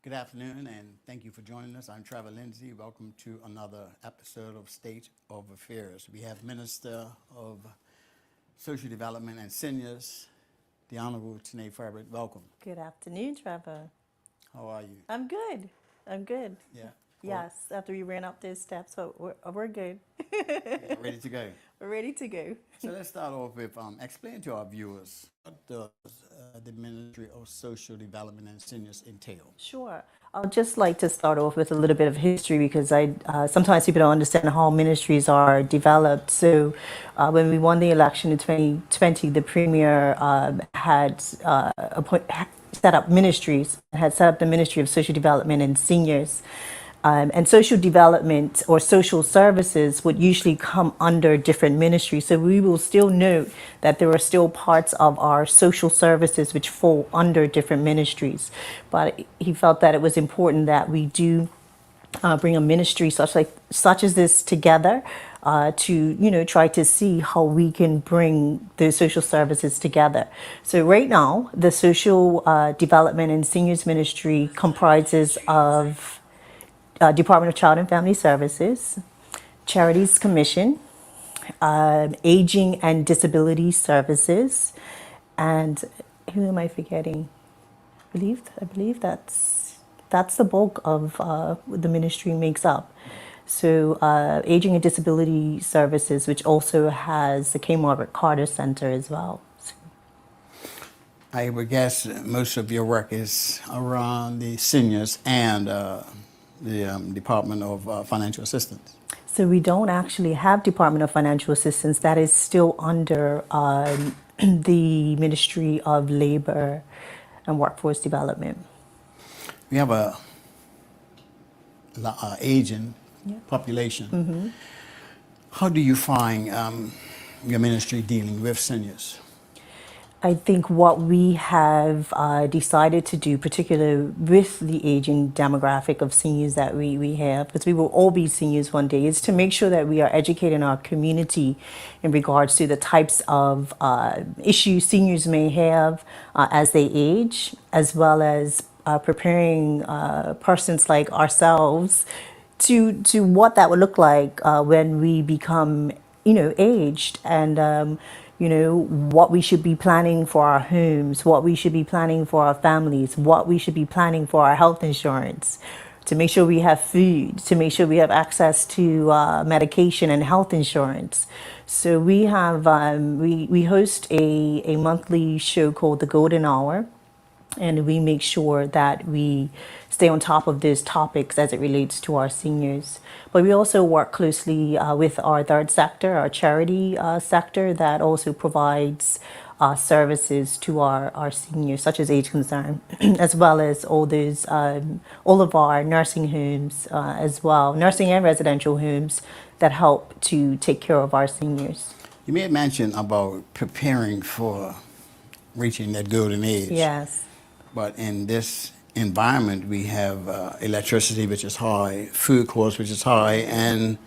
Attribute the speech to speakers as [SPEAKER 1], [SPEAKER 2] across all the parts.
[SPEAKER 1] Good afternoon, and thank you for joining us. I'm Trevor Lindsay. Welcome to another episode of State of Affairs. We have Minister of Social Development and Seniors, the Honorable Tinee Furbert. Welcome.
[SPEAKER 2] Good afternoon, Trevor.
[SPEAKER 1] How are you?
[SPEAKER 2] I'm good. I'm good.
[SPEAKER 1] Yeah.
[SPEAKER 2] Yes, after we ran up those steps, so we're good.
[SPEAKER 1] Yeah, ready to go.
[SPEAKER 2] We're ready to go.
[SPEAKER 1] So let's start off with explain to our viewers what does the Ministry of Social Development and Seniors entail?
[SPEAKER 2] Sure. I'd just like to start off with a little bit of history because I sometimes people don't understand how ministries are developed. So when we won the election in 2020, the Premier had set up ministries, had set up the Ministry of Social Development and Seniors. And social development or social services would usually come under different ministries. So we will still note that there are still parts of our social services which fall under different ministries. But he felt that it was important that we do bring a ministry such as this together to try to see how we can bring the social services together. So right now, the social development and seniors ministry comprises of Department of Child and Family Services, Charities Commission, Aging and Disability Services, and who am I forgetting? I believe that's the bulk of what the ministry makes up. So Aging and Disability Services, which also has the K. Margaret Carter Center as well.
[SPEAKER 1] I would guess most of your work is around the seniors and the Department of Financial Assistance.
[SPEAKER 2] So we don't actually have Department of Financial Assistance. That is still under the Ministry of Labor and Workforce Development.
[SPEAKER 1] We have a aging population.
[SPEAKER 2] Mm-hmm.
[SPEAKER 1] How do you find your ministry dealing with seniors?
[SPEAKER 2] I think what we have decided to do, particularly with the aging demographic of seniors that we have, because we will all be seniors one day, is to make sure that we are educating our community in regards to the types of issues seniors may have as they age, as well as preparing persons like ourselves to what that would look like when we become, aged, and what we should be planning for our homes, what we should be planning for our families, what we should be planning for our health insurance, to make sure we have food, to make sure we have access to medication and health insurance. So we have we host a monthly show called The Golden Hour, and we make sure that we stay on top of these topics as it relates to our seniors. But we also work closely with our third sector, our charity sector, that also provides services to our seniors, such as Age Concern, as well as all of our nursing homes as well, nursing and residential homes that help to take care of our seniors.
[SPEAKER 1] You made mention about preparing for reaching that golden age.
[SPEAKER 2] Yes.
[SPEAKER 1] But in this environment, we have electricity, which is high, food costs, which is high, and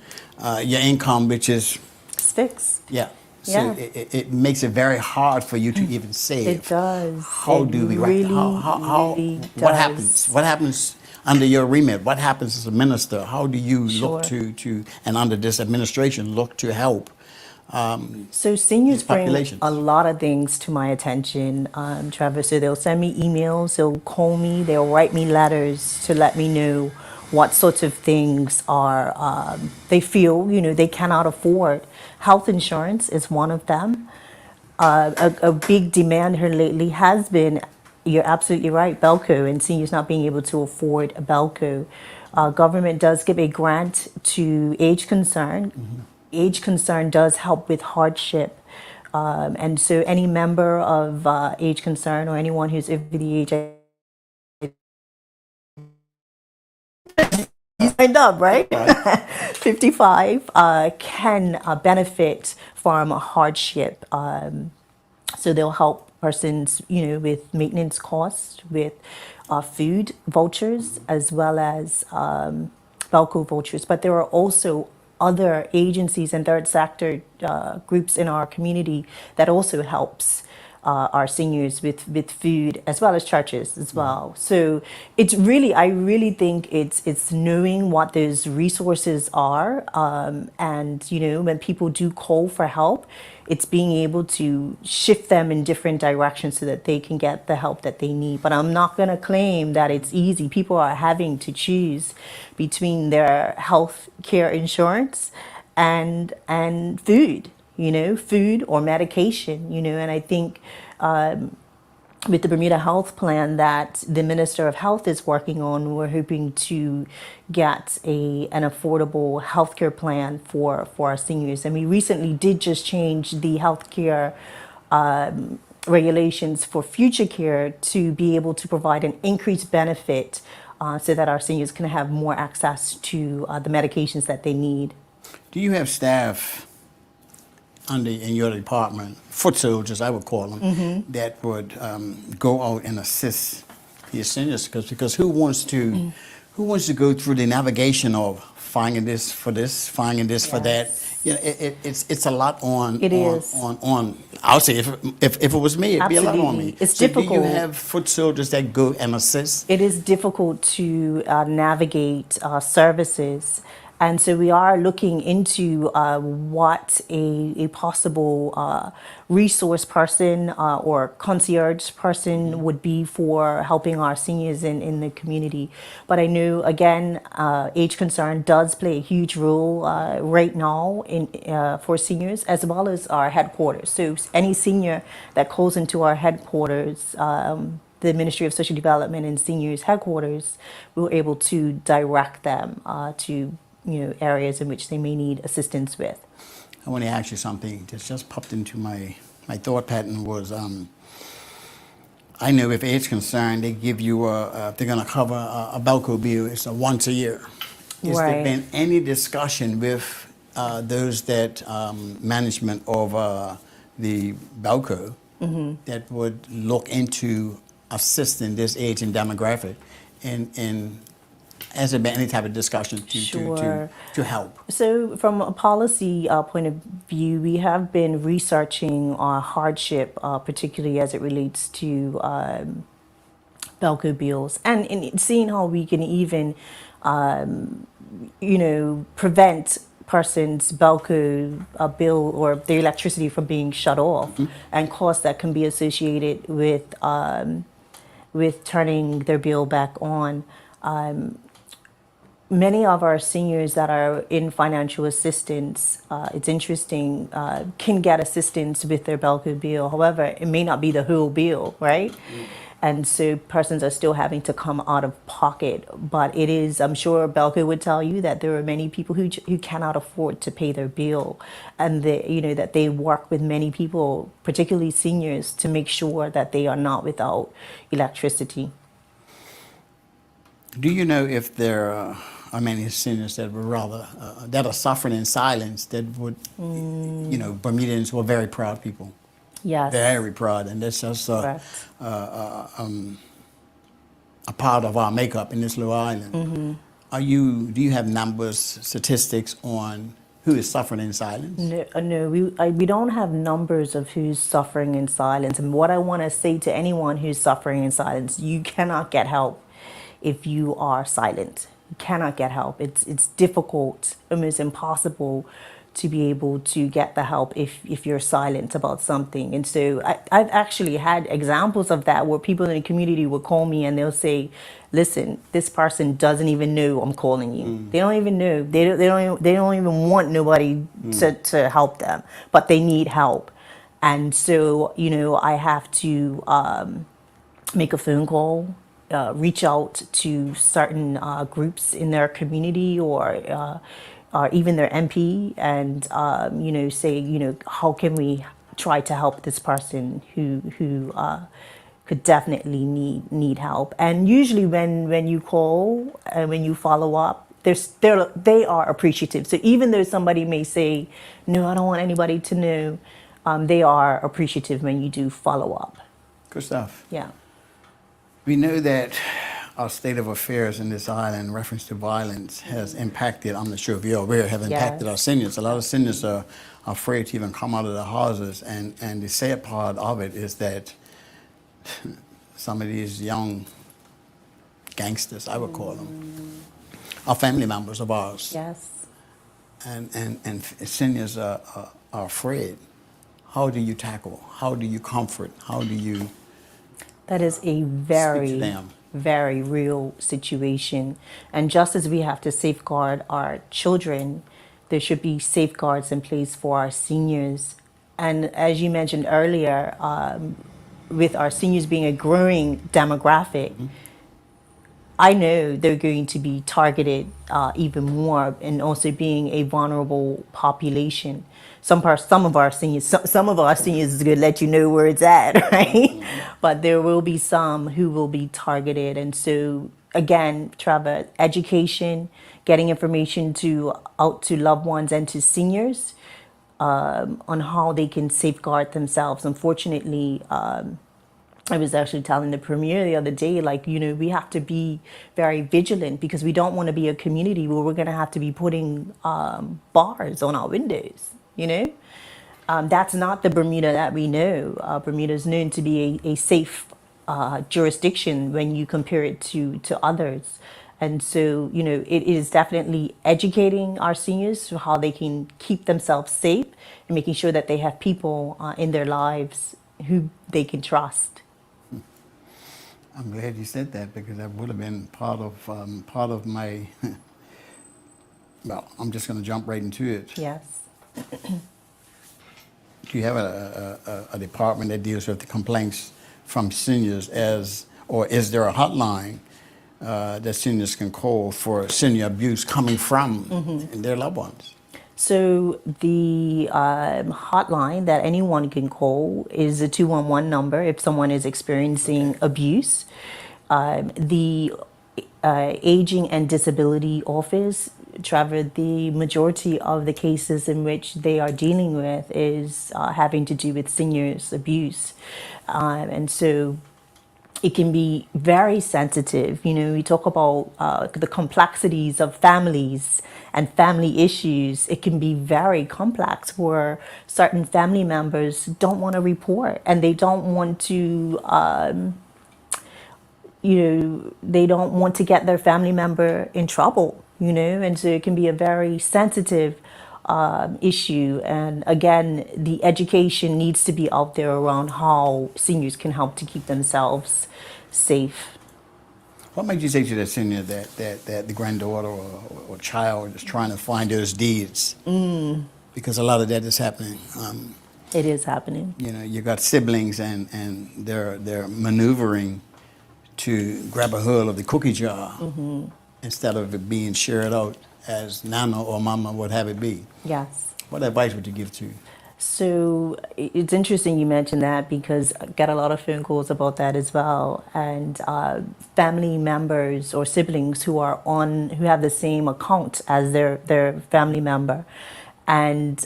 [SPEAKER 1] your income, which is
[SPEAKER 2] fixed.
[SPEAKER 1] Yeah. So it makes it very hard for you to even save.
[SPEAKER 2] It does.
[SPEAKER 1] How do we?
[SPEAKER 2] Really,
[SPEAKER 1] really what happens? What happens under your remit? What happens as a minister? How do you look to and under this administration look to help?
[SPEAKER 2] So seniors bring a lot of things to my attention, Trevor. So they'll send me emails, they'll call me, they'll write me letters to let me know what sorts of things are they feel they cannot afford. Health insurance is one of them. A big demand here lately has been, you're absolutely right, Belco, and seniors not being able to afford a Belco. Government does give a grant to Age Concern. Mm-hmm. Age Concern does help with hardship. And so any member of Age Concern or anyone who's over the age you signed up, right? 55 can benefit from a hardship. So they'll help persons, with maintenance costs, with food vouchers, as well as Belco vouchers. But there are also other agencies and third sector groups in our community that also helps our seniors with food, as well as churches as well. So it's really, I really think it's knowing what those resources are, and when people do call for help, it's being able to shift them in different directions so that they can get the help that they need. But I'm not going to claim that it's easy. People are having to choose between their health care insurance and food, food or medication, and I think with the Bermuda Health Plan that the Minister of Health is working on, we're hoping to get an affordable healthcare plan for our seniors. And we recently did just change the healthcare regulations for future care to be able to provide an increased benefit so that our seniors can have more access to the medications that they need.
[SPEAKER 1] Do you have staff in your department, foot soldiers, I would call them, that would go out and assist your seniors? Because who wants to go through the navigation of finding this for this, finding this for that? It's a lot on.
[SPEAKER 2] It is.
[SPEAKER 1] On. I'll say if it was me, it'd be a lot on me.
[SPEAKER 2] It's
[SPEAKER 1] so
[SPEAKER 2] difficult.
[SPEAKER 1] Do you have foot soldiers that go and assist?
[SPEAKER 2] It is difficult to navigate services. And so we are looking into what a possible resource person or concierge person would be for helping our seniors in the community. But I know, again, age concern does play a huge role right now for seniors, as well as our headquarters. So any senior that calls into our headquarters, the Ministry of Social Development and Seniors headquarters, we're able to direct them to areas in which they may need assistance with.
[SPEAKER 1] I want to ask you something that just popped into my thought pattern was, I know if age concerned, they give you if they're going to cover a Belco bill, it's a once a year. Has there been any discussion with those that management of the Belco that would look into assisting this age and demographic and has there been any type of discussion to help? So
[SPEAKER 2] from a policy point of view, we have been researching hardship, particularly as it relates to Belco bills, and seeing how we can even, prevent person's Belco bill or their electricity from being shut off, and costs that can be associated with turning their bill back on. Many of our seniors that are in financial assistance, it's interesting, can get assistance with their Belco bill. However, it may not be the whole bill, right? And so persons are still having to come out of pocket. But it is, I'm sure Belco would tell you that there are many people who cannot afford to pay their bill. And that they work with many people, particularly seniors, to make sure that they are not without electricity.
[SPEAKER 1] Do you know if there are many seniors that would rather that are suffering in silence? That would, Bermudans were very proud people.
[SPEAKER 2] Yes.
[SPEAKER 1] Very proud, and that's just a part of our makeup in this little island. Do you have numbers, statistics on who is suffering in silence?
[SPEAKER 2] No, we don't have numbers of who's suffering in silence. And what I want to say to anyone who's suffering in silence, you cannot get help if you are silent. You cannot get help. It's difficult, almost impossible to be able to get the help if you're silent about something. And so I've actually had examples of that where people in the community will call me and they'll say, listen, this person doesn't even know I'm calling you. They don't even know. They don't even want nobody to help them, but they need help. And so, I have to make a phone call, reach out to certain groups in their community or even their MP and, say, how can we try to help this person who could definitely need help. And usually when you call and when you follow up, they are appreciative. So even though somebody may say, no, I don't want anybody to know, they are appreciative when you do follow up.
[SPEAKER 1] Good stuff.
[SPEAKER 2] Yeah.
[SPEAKER 1] We know that our state of affairs in this island in reference to violence has impacted, I'm not sure if you're aware, have impacted our seniors. A lot of seniors are afraid to even come out of the houses. And the sad part of it is that some of these young gangsters, I would call them, are family members of ours.
[SPEAKER 2] Yes.
[SPEAKER 1] And seniors are afraid. How do you tackle? How do you comfort? How do you
[SPEAKER 2] That is a
[SPEAKER 1] speak to
[SPEAKER 2] very,
[SPEAKER 1] them?
[SPEAKER 2] very real situation. And just as we have to safeguard our children, there should be safeguards in place for our seniors. And as you mentioned earlier, with our seniors being a growing demographic, I know they're going to be targeted even more, and also being a vulnerable population. Some of our seniors, some of our seniors is going to let you know where it's at, right? But there will be some who will be targeted, and so again, Trevor, education, getting information out to loved ones and to seniors on how they can safeguard themselves. Unfortunately, I was actually telling the premier the other day, like, we have to be very vigilant, because we don't want to be a community where we're going to have to be putting bars on our windows, That's not the Bermuda that we know. Bermuda is known to be a safe jurisdiction when you compare it to others. And so, it is definitely educating our seniors to how they can keep themselves safe, and making sure that they have people in their lives who they can trust.
[SPEAKER 1] I'm glad you said that, because that would have been part of my. Well, I'm just going to jump right into it.
[SPEAKER 2] Yes.
[SPEAKER 1] Do you have a department that deals with the complaints from seniors, or is there a hotline that seniors can call for senior abuse coming from their loved ones?
[SPEAKER 2] So the hotline that anyone can call is a 211 number if someone is experiencing abuse. The Aging and Disability Office, Trevor, the majority of the cases in which they are dealing with is having to do with seniors' abuse. And so it can be very sensitive. We talk about the complexities of families and family issues. It can be very complex, where certain family members don't want to report, and they don't want to, they don't want to get their family member in trouble, and so it can be a very sensitive issue. And again, the education needs to be out there around how seniors can help to keep themselves safe.
[SPEAKER 1] What made you say to that senior that the granddaughter or child is trying to find those deeds? Because a lot of that is happening.
[SPEAKER 2] It is happening.
[SPEAKER 1] You got siblings, and they're maneuvering to grab a hold of the cookie jar instead of it being shared out as Nana or Mama would have it be.
[SPEAKER 2] Yes.
[SPEAKER 1] What advice would you give to?
[SPEAKER 2] So it's interesting you mentioned that, because I get a lot of phone calls about that as well. And family members or siblings who have the same account as their family member. And,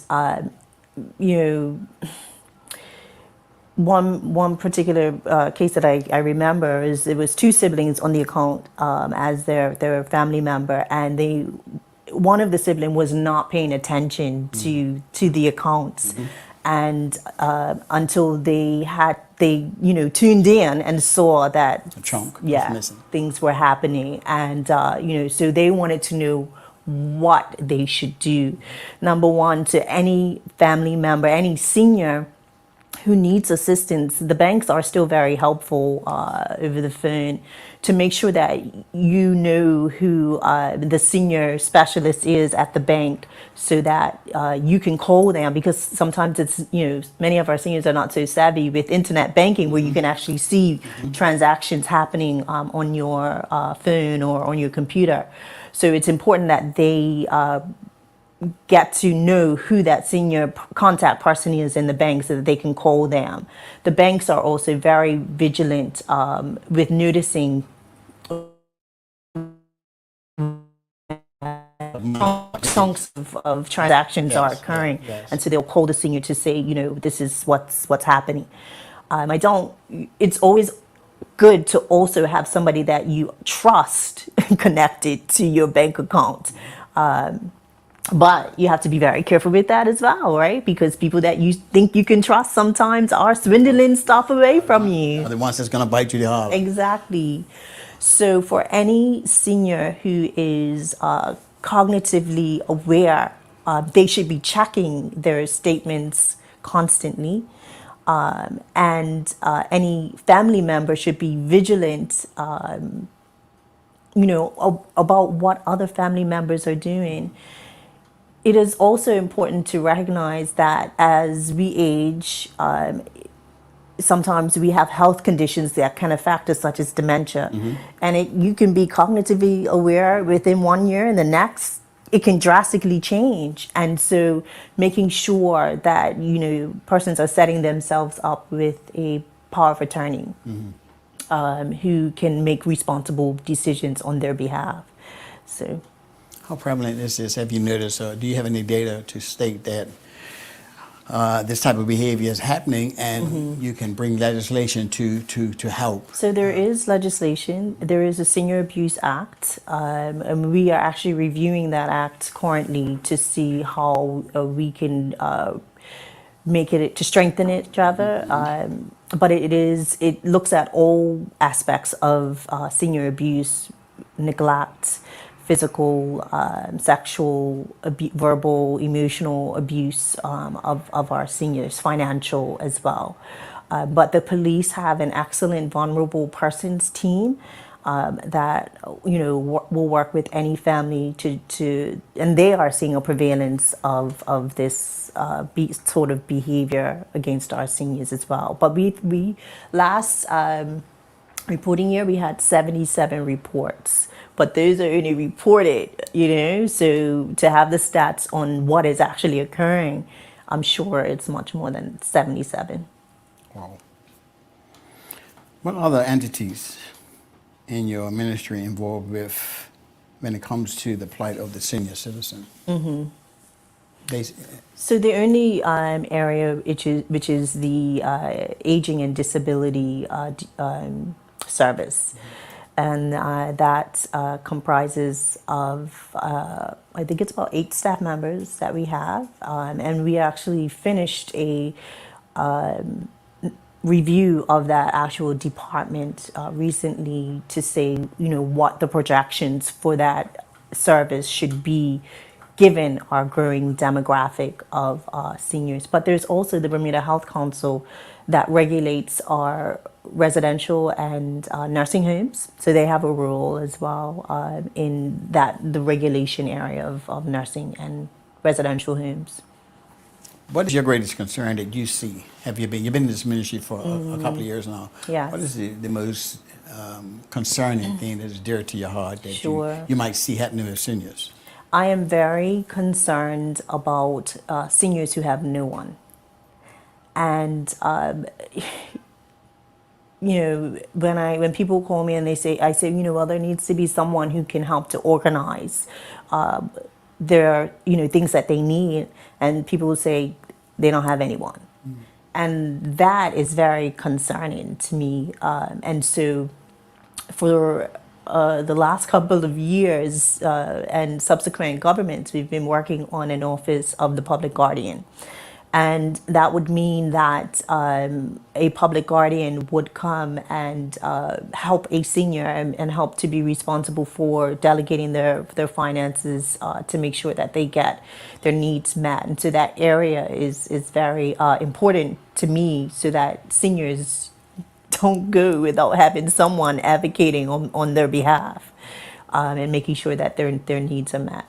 [SPEAKER 2] one particular case that I remember is it was two siblings on the account as their family member, and one of the siblings was not paying attention to the accounts, and until they tuned in and saw that
[SPEAKER 1] A chunk was missing.
[SPEAKER 2] things were happening, and so they wanted to know what they should do. Number one, to any family member, any senior who needs assistance, the banks are still very helpful over the phone to make sure that you know who the senior specialist is at the bank, so that you can call them, because sometimes it's, many of our seniors are not so savvy with internet banking, where you can actually see transactions happening on your phone or on your computer. So it's important that they get to know who that senior contact person is in the bank, so that they can call them. The banks are also very vigilant with noticing chunks of transactions are occurring, and so they'll call the senior to say, this is what's happening. It's always good to also have somebody that you trust connected to your bank account. But you have to be very careful with that as well, right? Because people that you think you can trust sometimes are swindling stuff away from you.
[SPEAKER 1] Are the ones that's going to bite you the hard.
[SPEAKER 2] Exactly. So for any senior who is cognitively aware, they should be checking their statements constantly. And any family member should be vigilant, about what other family members are doing. It is also important to recognize that as we age, sometimes we have health conditions that can affect us, such as dementia. And you can be cognitively aware within 1 year, and the next, it can drastically change. And so making sure that, persons are setting themselves up with a power of attorney who can make responsible decisions on their behalf. So.
[SPEAKER 1] How prevalent is this? Have you noticed, or do you have any data to state that this type of behavior is happening, and you can bring legislation to help?
[SPEAKER 2] So there is legislation. There is a Senior Abuse Act, and we are actually reviewing that act currently to see how we can make it, to strengthen it, rather. But it looks at all aspects of senior abuse, neglect, physical, sexual, verbal, emotional abuse of our seniors, financial as well. But the police have an excellent vulnerable persons team that will work with any family and they are seeing a prevalence of this sort of behavior against our seniors as well. But we last reporting year we had 77 reports. But those are only reported, so to have the stats on what is actually occurring, I'm sure it's much more than 77.
[SPEAKER 1] Wow. What other entities in your ministry involved with when it comes to the plight of the senior citizen?
[SPEAKER 2] So the only area which is the aging and disability service. And that comprises of, I think it's about 8 staff members that we have. And we actually finished a review of that actual department recently to say, what the projections for that service should be given our growing demographic of seniors. But there's also the Bermuda Health Council that regulates our residential and nursing homes. So they have a role as well in the regulation area of nursing and residential homes.
[SPEAKER 1] What is your greatest concern that you see? You've been in this ministry for a couple of years now.
[SPEAKER 2] Yes.
[SPEAKER 1] What is the most concerning thing that is dear to your heart that
[SPEAKER 2] Sure.
[SPEAKER 1] you might see happening with seniors?
[SPEAKER 2] I am very concerned about seniors who have no one. And when people call me and I say, well, there needs to be someone who can help to organize their, things that they need. And people will say they don't have anyone. And that is very concerning to me. And so for the last couple of years and subsequent governments, we've been working on an office of the public guardian. And that would mean that a public guardian would come and help a senior and help to be responsible for delegating their finances to make sure that they get their needs met. And so that area is very important to me, so that seniors don't go without having someone advocating on their behalf and making sure that their needs are met.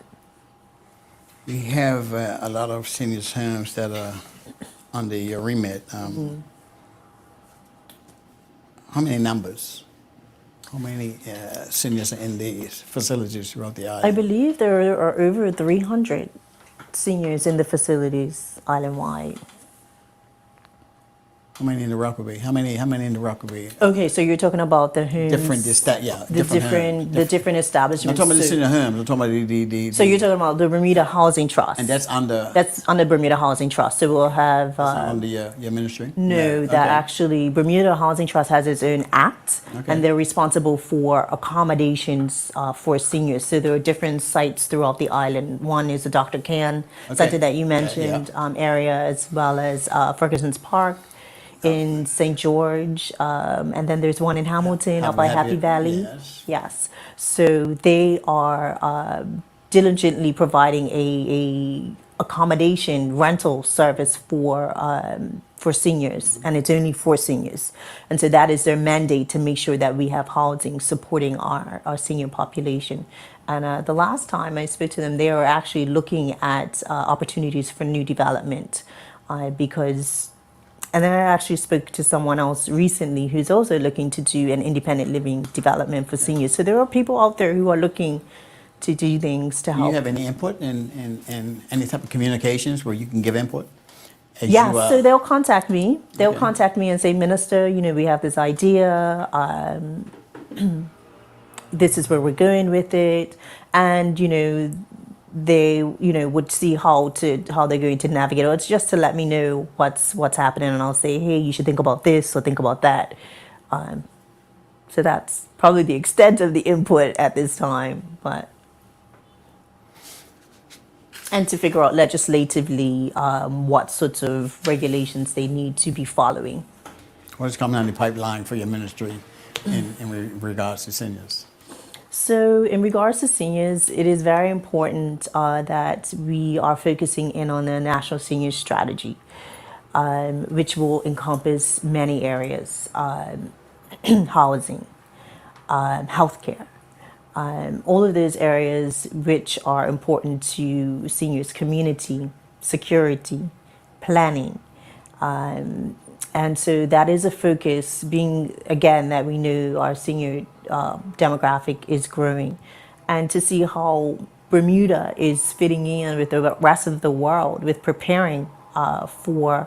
[SPEAKER 1] We have a lot of seniors' homes that are under your remit. How many numbers? How many seniors are in these facilities throughout the island?
[SPEAKER 2] I believe there are over 300 seniors in the facilities island-wide.
[SPEAKER 1] How many in the Rockaway? How many in the Rockaway?
[SPEAKER 2] Okay, so you're talking about the homes,
[SPEAKER 1] Different,
[SPEAKER 2] the different establishments.
[SPEAKER 1] I'm talking about the
[SPEAKER 2] So-
[SPEAKER 1] senior homes. I'm talking about
[SPEAKER 2] So you're talking about the Bermuda Housing Trust.
[SPEAKER 1] and that's under
[SPEAKER 2] under Bermuda Housing Trust. So we'll have
[SPEAKER 1] under your ministry.
[SPEAKER 2] no,
[SPEAKER 1] Yeah,
[SPEAKER 2] that
[SPEAKER 1] okay.
[SPEAKER 2] actually Bermuda Housing Trust has its own act,
[SPEAKER 1] Okay.
[SPEAKER 2] and they're responsible for accommodations for seniors. So there are different sites throughout the island. One is the Dr. Can Center that you mentioned area, as well as Ferguson's Park in St. George, and then there's one in Hamilton up by Happy Valley.
[SPEAKER 1] Yes.
[SPEAKER 2] Yes. So they are diligently providing a accommodation rental service for seniors, and it's only for seniors. And so that is their mandate, to make sure that we have housing supporting our senior population. And the last time I spoke to them, they are actually looking at opportunities for new development because. And then I actually spoke to someone else recently who's also looking to do an independent living development for seniors. So there are people out there who are looking to do things to
[SPEAKER 1] Do
[SPEAKER 2] help.
[SPEAKER 1] you have any input in any type of communications where you can give input? As
[SPEAKER 2] Yeah,
[SPEAKER 1] you,
[SPEAKER 2] so they'll contact me. They'll
[SPEAKER 1] Okay.
[SPEAKER 2] contact me and say, Minister, we have this idea. This is where we're going with it. And, they would see how they're going to navigate it. It's just to let me know what's happening, and I'll say, hey, you should think about this or think about that. So that's probably the extent of the input at this time, and to figure out legislatively what sorts of regulations they need to be following.
[SPEAKER 1] what is coming down the pipeline for your ministry in regards to seniors?
[SPEAKER 2] So, in regards to seniors, it is very important that we are focusing in on the National Senior Strategy, which will encompass many areas: housing, healthcare, all of those areas which are important to seniors' community, security, planning. And so that is a focus, being, again, that we know our senior demographic is growing. And to see how Bermuda is fitting in with the rest of the world, with preparing for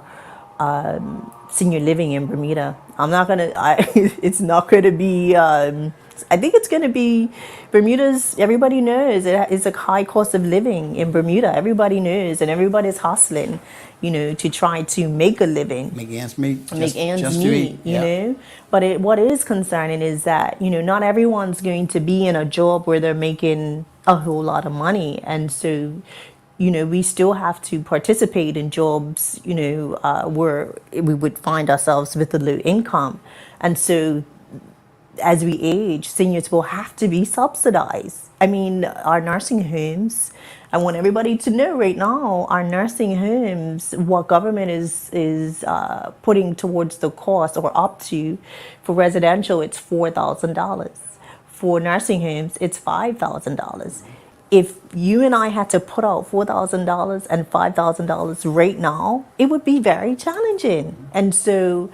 [SPEAKER 2] senior living in Bermuda. It's not going to be, I think it's going to be, everybody knows it's a high cost of living in Bermuda. Everybody knows, and everybody's hustling, to try to make a living.
[SPEAKER 1] Make ends meet.
[SPEAKER 2] Make ends
[SPEAKER 1] just to
[SPEAKER 2] meet,
[SPEAKER 1] eat. Yeah.
[SPEAKER 2] But what is concerning is that, not everyone's going to be in a job where they're making a whole lot of money. And so, we still have to participate in jobs, where we would find ourselves with a low income. And so as we age, seniors will have to be subsidized. I mean, our nursing homes, I want everybody to know right now, our nursing homes, what government is putting towards the cost or up to, for residential, it's $4,000. For nursing homes, it's $5,000. If you and I had to put out $4,000 and $5,000 right now, it would be very challenging. And so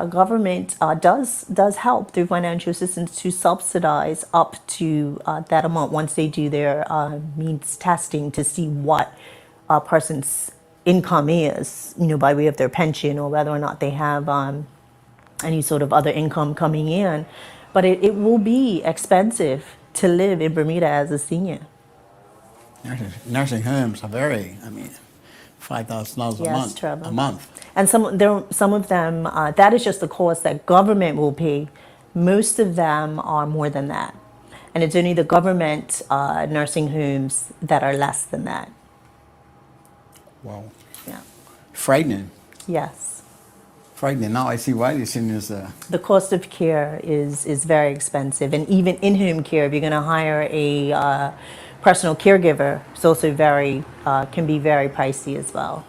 [SPEAKER 2] government does help through financial assistance to subsidize up to that amount once they do their means testing to see what a person's income is, by way of their pension, or whether or not they have any sort of other income coming in. But it will be expensive to live in Bermuda as a senior.
[SPEAKER 1] Nursing homes are very, $5,000
[SPEAKER 2] Yes,
[SPEAKER 1] a month.
[SPEAKER 2] Trevor.
[SPEAKER 1] A month.
[SPEAKER 2] And some of them, that is just the cost that government will pay. Most of them are more than that. And it's only the government nursing homes that are less than that.
[SPEAKER 1] Wow.
[SPEAKER 2] Yeah.
[SPEAKER 1] Frightening.
[SPEAKER 2] Yes.
[SPEAKER 1] Frightening. Now I see why these seniors
[SPEAKER 2] The cost of care is very expensive. And even in-home care, if you're going to hire a personal caregiver, it's also can be very pricey as well.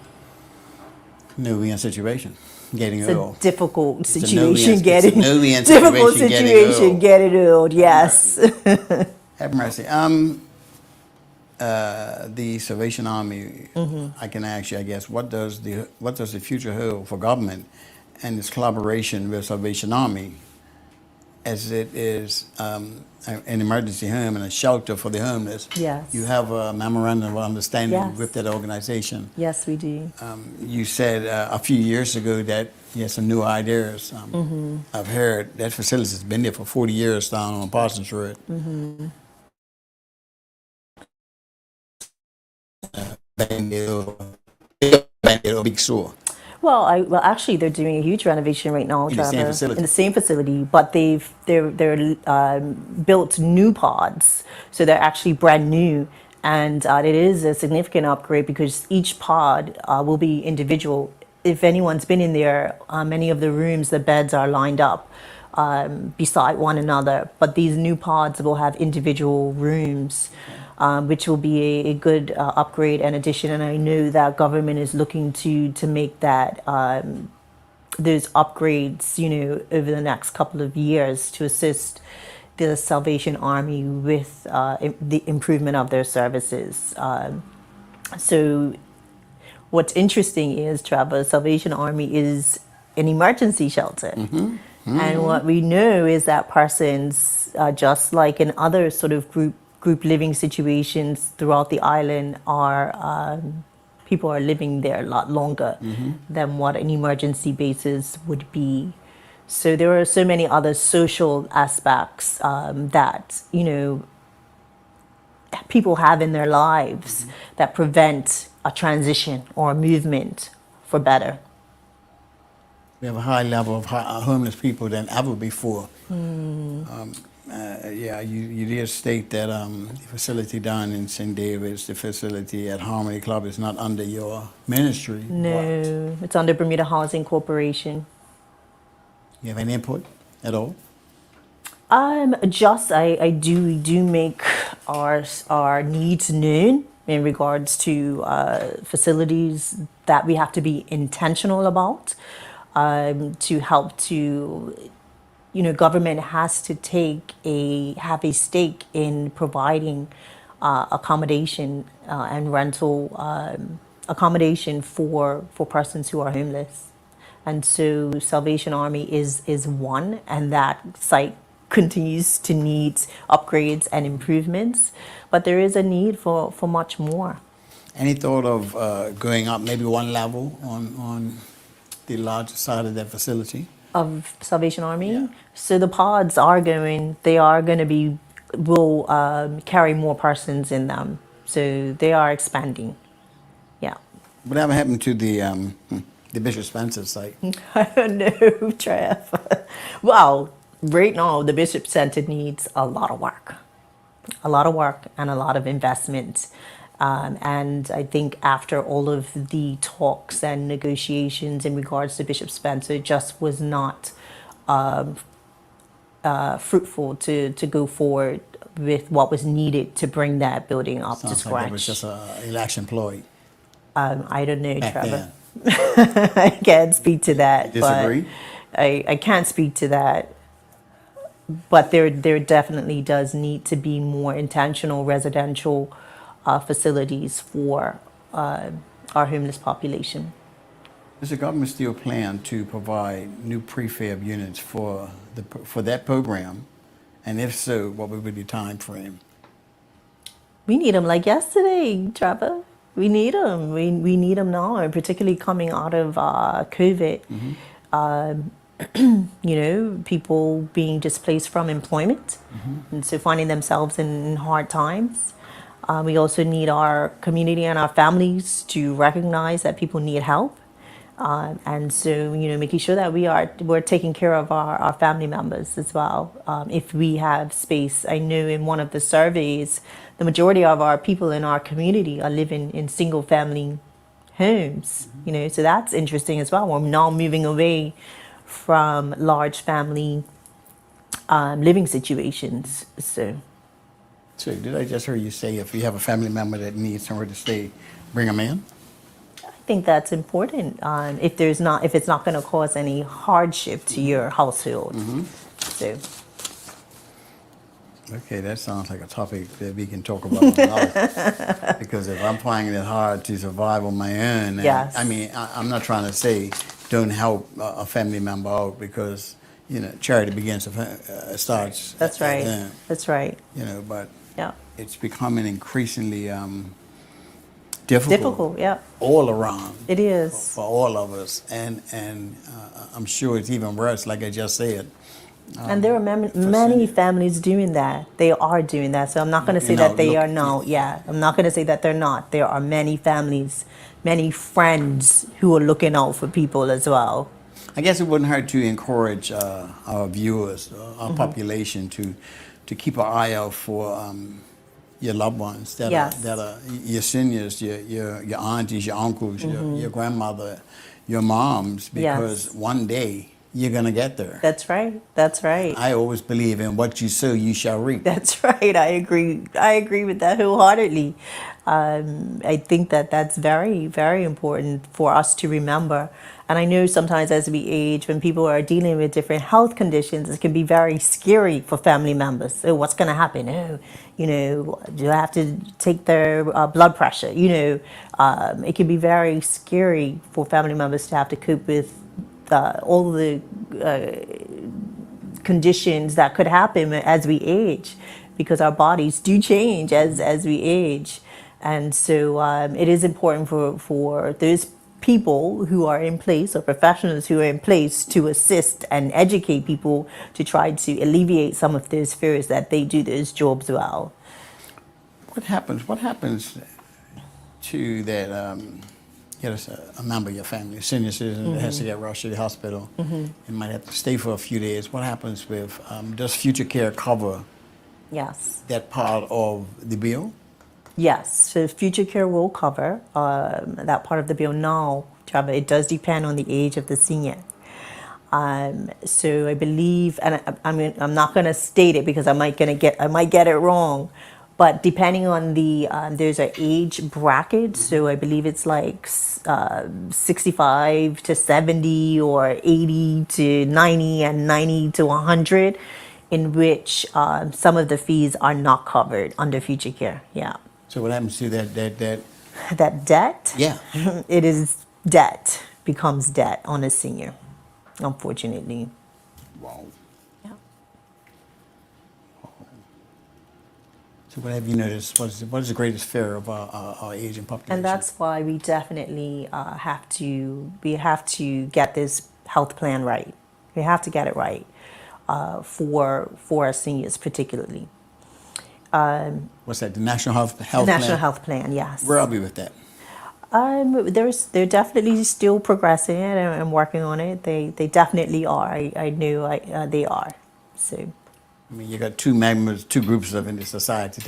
[SPEAKER 1] no-win situation. Getting
[SPEAKER 2] It's
[SPEAKER 1] ill.
[SPEAKER 2] a difficult
[SPEAKER 1] It's a
[SPEAKER 2] situation
[SPEAKER 1] no-win-
[SPEAKER 2] getting
[SPEAKER 1] it's a no-win
[SPEAKER 2] difficult
[SPEAKER 1] situation getting
[SPEAKER 2] situation
[SPEAKER 1] ill.
[SPEAKER 2] getting ill. Yes.
[SPEAKER 1] Have mercy. The Salvation Army. I can ask you, I guess, what does the future hold for government and its collaboration with Salvation Army as it is an emergency home and a shelter for the homeless.
[SPEAKER 2] Yes.
[SPEAKER 1] You have a memorandum of understanding
[SPEAKER 2] Yes.
[SPEAKER 1] with that organization.
[SPEAKER 2] Yes, we do.
[SPEAKER 1] You said a few years ago that you had some new ideas. I've heard that facility's been there for 40 years down on Parsons Road. Big Sur.
[SPEAKER 2] Well, actually, they're doing a huge renovation right now,
[SPEAKER 1] In the same
[SPEAKER 2] Trevor,
[SPEAKER 1] facility.
[SPEAKER 2] in the same facility. But they're built new pods, so they're actually brand new, and it is a significant upgrade because each pod will be individual. If anyone's been in there, many of the rooms, the beds are lined up beside one another. But these new pods will have individual rooms. Which will be a good upgrade and addition. And I know that government is looking to make that those upgrades, over the next couple of years to assist the Salvation Army with the improvement of their services. So what's interesting is, Trevor, Salvation Army is an emergency shelter. And what we know is that persons, just like in other sort of group living situations throughout the island, are people are living there a lot longer than what an emergency basis would be. So there are so many other social aspects that people have in their lives that prevent a transition or a movement for better.
[SPEAKER 1] We have a high level of homeless people than ever before. You did state that the facility down in St. David's, the facility at Harmony Club, is not under your ministry.
[SPEAKER 2] No, it's under Bermuda Housing Corporation.
[SPEAKER 1] You have any input at all?
[SPEAKER 2] I do make our needs known in regards to facilities that we have to be intentional about to help to. Government has to have a stake in providing accommodation and rental accommodation for persons who are homeless. And so Salvation Army is one, and that site continues to need upgrades and improvements, but there is a need for much more.
[SPEAKER 1] Any thought of going up maybe one level on the larger side of that facility?
[SPEAKER 2] Of Salvation Army?
[SPEAKER 1] Yeah.
[SPEAKER 2] So the pods will carry more persons in them. So they are expanding. Yeah.
[SPEAKER 1] Whatever happened to the Bishop Spencer site?
[SPEAKER 2] I don't know, Trev. Well, right now, the Bishop Center needs a lot of work. A lot of work and a lot of investment. And I think after all of the talks and negotiations in regards to Bishop Spencer, it just was not fruitful to go forward with what was needed to bring that building up to
[SPEAKER 1] Sounds
[SPEAKER 2] scratch.
[SPEAKER 1] like it was just an election ploy.
[SPEAKER 2] I don't know,
[SPEAKER 1] Back
[SPEAKER 2] Trevor.
[SPEAKER 1] then.
[SPEAKER 2] I can't speak to that.
[SPEAKER 1] You disagree?
[SPEAKER 2] But I can't speak to that. But there definitely does need to be more intentional residential facilities for our homeless population.
[SPEAKER 1] Does the government still plan to provide new prefab units for that program? And if so, what would be the time frame?
[SPEAKER 2] We need them like yesterday, Trevor. We need them. We need them now, and particularly coming out of COVID. People being displaced from employment, and so finding themselves in hard times. We also need our community and our families to recognize that people need help. And so, making sure that we're taking care of our family members as well. If we have space, I know in one of the surveys, the majority of our people in our community are living in single family homes, so that's interesting as well. We're now moving away from large family living situations.
[SPEAKER 1] So did I just hear you say if you have a family member that needs somewhere to stay, bring them in?
[SPEAKER 2] I think that's important. If it's not going to cause any hardship to your household. So.
[SPEAKER 1] Okay, that sounds like a topic that we can talk about a lot. Because if I'm finding it hard to survive on my own,
[SPEAKER 2] Yes.
[SPEAKER 1] I'm not trying to say don't help a family member out, because charity begins starts.
[SPEAKER 2] That's
[SPEAKER 1] at
[SPEAKER 2] right.
[SPEAKER 1] then,
[SPEAKER 2] That's right.
[SPEAKER 1] but
[SPEAKER 2] Yeah.
[SPEAKER 1] it's becoming increasingly difficult
[SPEAKER 2] Difficult. Yeah.
[SPEAKER 1] all around
[SPEAKER 2] It is.
[SPEAKER 1] for all of us, and I'm sure it's even worse, like I just said.
[SPEAKER 2] And there are many
[SPEAKER 1] seniors.
[SPEAKER 2] families doing that. They are doing that. So I'm not going to say that they are not. Yeah. I'm not going to say that they're not. There are many families, many friends who are looking out for people as well.
[SPEAKER 1] I guess it wouldn't hurt to encourage our viewers, our
[SPEAKER 2] Mm-hmm.
[SPEAKER 1] population, to keep an eye out for your loved ones that
[SPEAKER 2] Yes.
[SPEAKER 1] are your seniors, your aunties, your uncles, your grandmother, your moms, because
[SPEAKER 2] Yes.
[SPEAKER 1] one day you're gonna get there.
[SPEAKER 2] That's right. That's right.
[SPEAKER 1] I always believe in what you sow, you shall reap.
[SPEAKER 2] That's right. I agree. I agree with that wholeheartedly. I think that that's very, very important for us to remember. And I know sometimes as we age, when people are dealing with different health conditions, it can be very scary for family members. Oh, what's going to happen? Oh, do I have to take their blood pressure? It can be very scary for family members to have to cope with all the conditions that could happen as we age, because our bodies do change as we age. And so it is important for those people who are in place, or professionals who are in place, to assist and educate people to try to alleviate some of those fears, that they do those jobs well.
[SPEAKER 1] What happens to that? A member of your family, a senior citizen that has to get rushed to the hospital and might have to stay for a few days. What happens with, does Future Care cover
[SPEAKER 2] Yes.
[SPEAKER 1] that part of the bill?
[SPEAKER 2] Yes, so Future Care will cover that part of the bill now, Trevor. It does depend on the age of the senior. So I believe, and I'm not going to state it because I might get it wrong, but depending on the there's an age bracket. So I believe it's like 65 to 70, or 80 to 90, and 90 to 100, in which some of the fees are not covered under Future Care. Yeah.
[SPEAKER 1] So what happens to that?
[SPEAKER 2] That debt?
[SPEAKER 1] Yeah.
[SPEAKER 2] It is debt, becomes debt on a senior, unfortunately.
[SPEAKER 1] Wow.
[SPEAKER 2] Yeah.
[SPEAKER 1] So what have you noticed? What is the greatest fear of our aging population?
[SPEAKER 2] And that's why we definitely have to get this health plan right. We have to get it right for our seniors particularly.
[SPEAKER 1] What's that? The National Health Plan?
[SPEAKER 2] National Health Plan, yes.
[SPEAKER 1] Where are we with that?
[SPEAKER 2] They're definitely still progressing it and working on it. They definitely are. I knew they are. So.
[SPEAKER 1] I mean, you got two groups of in the society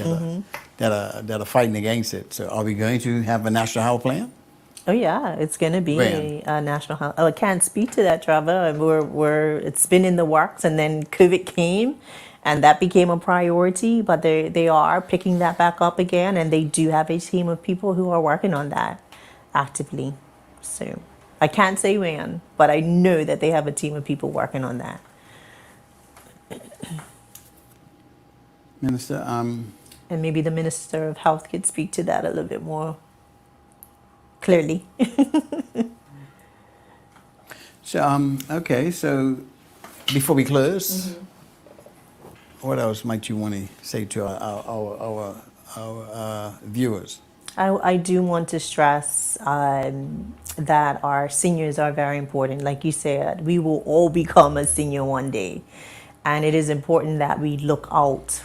[SPEAKER 1] that are fighting against it. So, are we going to have a national health plan?
[SPEAKER 2] Oh yeah, it's going to be
[SPEAKER 1] When?
[SPEAKER 2] a national health. Oh, I can't speak to that, Trevor. And it's been in the works, and then COVID came, and that became a priority. But they are picking that back up again, and they do have a team of people who are working on that actively. So I can't say when, but I know that they have a team of people working on that.
[SPEAKER 1] Minister,
[SPEAKER 2] And maybe the Minister of Health could speak to that a little bit more clearly.
[SPEAKER 1] so okay. So before we close, what else might you want to say to our viewers?
[SPEAKER 2] I do want to stress that our seniors are very important. Like you said, we will all become a senior one day, and it is important that we look out.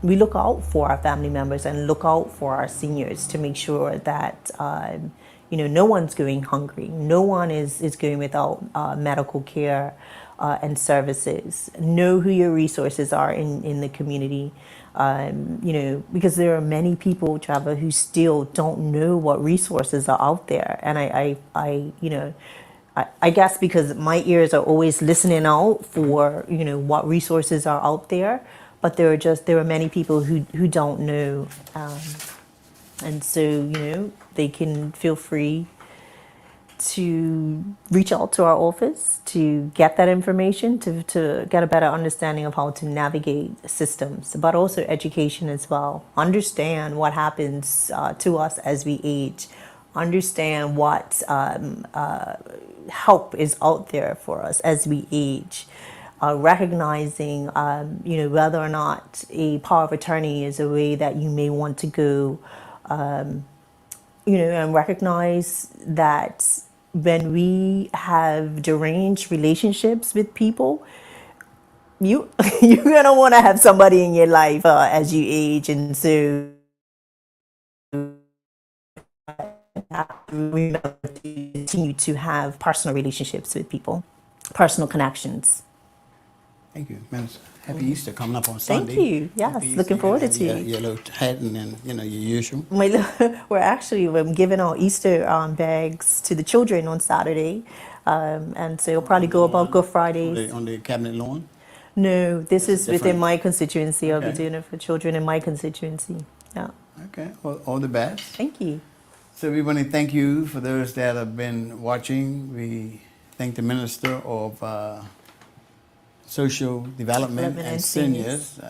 [SPEAKER 2] We look out for our family members and look out for our seniors to make sure that no one's going hungry, no one is going without medical care and services. Know who your resources are in the community. Because there are many people, Trevor, who still don't know what resources are out there. And I guess because my ears are always listening out for, what resources are out there, but there are many people who don't know. And so, they can feel free to reach out to our office to get that information, to get a better understanding of how to navigate systems, but also education as well. Understand what happens to us as we age. Understand what help is out there for us as we age. Recognizing, whether or not a power of attorney is a way that you may want to go, and recognize that when we have deranged relationships with people, you're gonna want to have somebody in your life as you age, and so remember to continue to have personal relationships with people, personal connections.
[SPEAKER 1] Thank you, Minister. Happy Easter coming up on Sunday.
[SPEAKER 2] Thank you. Yes,
[SPEAKER 1] Happy Easter.
[SPEAKER 2] looking forward
[SPEAKER 1] You
[SPEAKER 2] to
[SPEAKER 1] have
[SPEAKER 2] it.
[SPEAKER 1] your little hat and then, your usual.
[SPEAKER 2] We're giving out Easter bags to the children on Saturday, and so it'll probably go about Good Fridays.
[SPEAKER 1] On the cabinet lawn?
[SPEAKER 2] No, this is
[SPEAKER 1] different.
[SPEAKER 2] within my constituency. I'll be
[SPEAKER 1] Okay.
[SPEAKER 2] doing it for children in my constituency. Yeah.
[SPEAKER 1] Okay, well, all the best.
[SPEAKER 2] Thank you.
[SPEAKER 1] So we want to thank you for those that have been watching. We thank the Minister of Social Development and Seniors,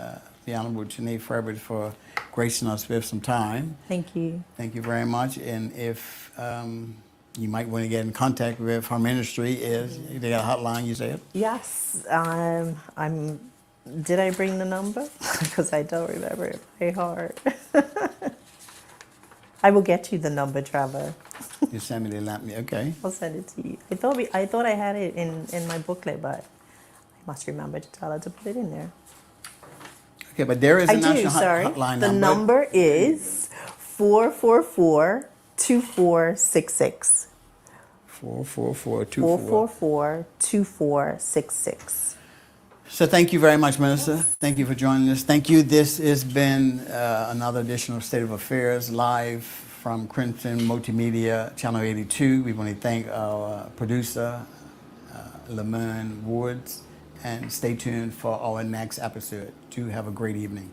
[SPEAKER 1] the Honorable Tinee Furbert, for gracing us with some time.
[SPEAKER 2] Thank you.
[SPEAKER 1] Thank you very much. And if you might want to get in contact with her ministry, they got a hotline, you said?
[SPEAKER 2] Yes. Did I bring the number? Because I don't remember it very hard. I will get you the number, Trevor.
[SPEAKER 1] You send me the lamp, okay.
[SPEAKER 2] I'll send it to you. I thought I had it in my booklet, but I must remember to tell her to put it in there.
[SPEAKER 1] Okay, but there is a
[SPEAKER 2] I do,
[SPEAKER 1] national
[SPEAKER 2] sorry.
[SPEAKER 1] hotline
[SPEAKER 2] The number is 444-2466.
[SPEAKER 1] 444-24.
[SPEAKER 2] 444-2466.
[SPEAKER 1] So thank you very much, Minister. Thank you for joining us. Thank you. This has been another edition of State of Affairs live from Crimson Multimedia, Channel 82. We want to thank our producer, Lamerne Woods, and stay tuned for our next episode. Do have a great evening.